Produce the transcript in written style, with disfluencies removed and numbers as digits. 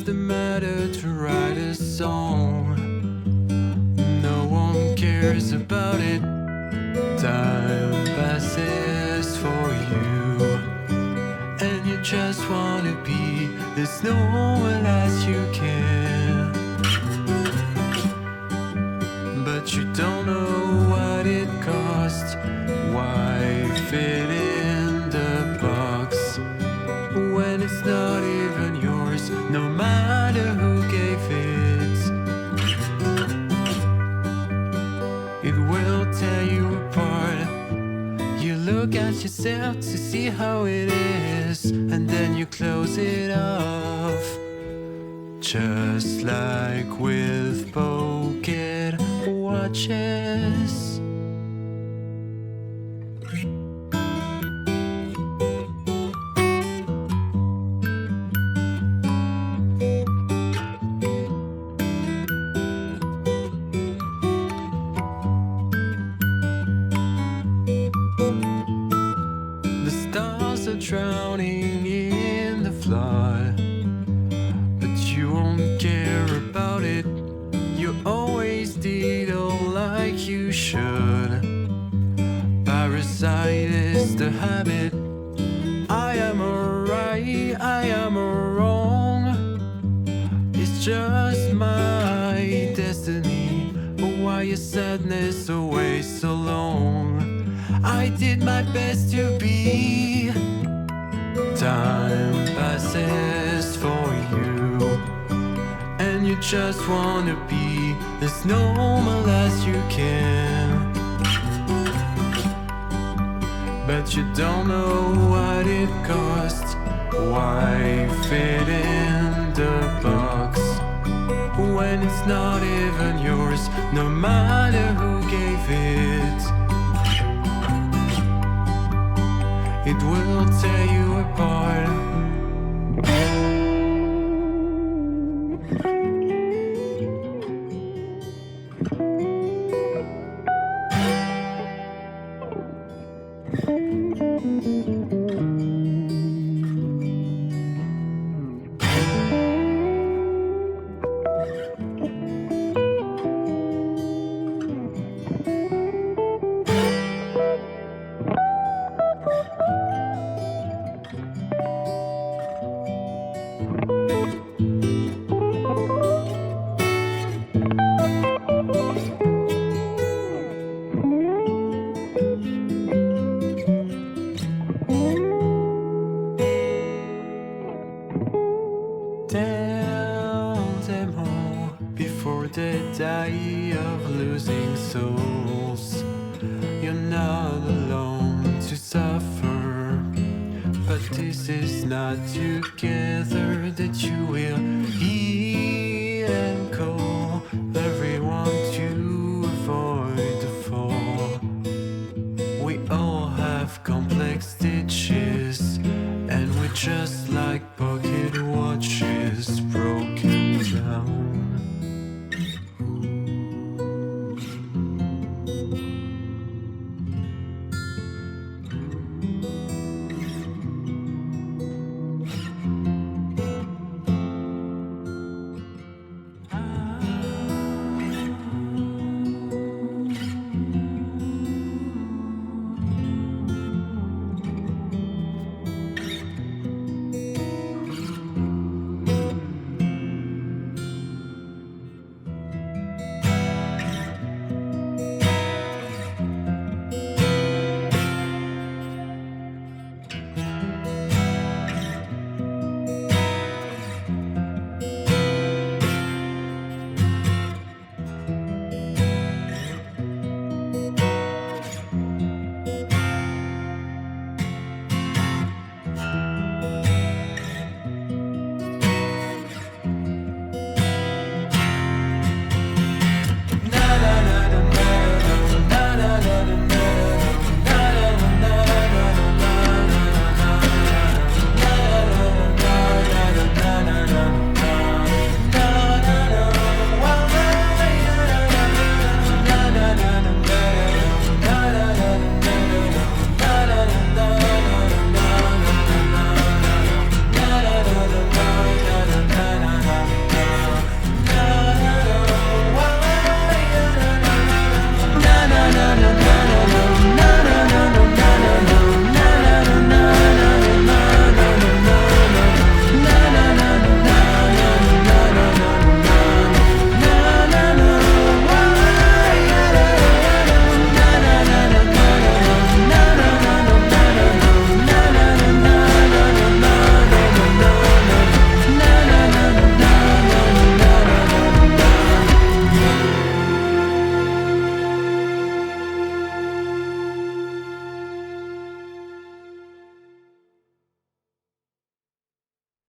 the matter to write a song. No one cares about it. Time passes for you, and you just wanna be as normal as you can. But you don't know what it costs. Why fit in the box when it's not even yours, no matter who gave it? It will tear you apart. You look at yourself to see how it is, and then you close it off. Just like with pocket watches. The stars are drowning in the flood, but you won't care about it. You always did all like you should. Parasite is the habit. I am alright, I am wrong. It's just my destiny. Why is sadness always so long? I did my best to be. Time passes for you, and you just wanna be as normal as you can. But you don't know what it costs. Why fit in the box when it's not even yours, no matter who gave it? It will tear you apart. Tell them all before they die of losing souls. You're not alone to suffer, but this is not together that you will heal and cope.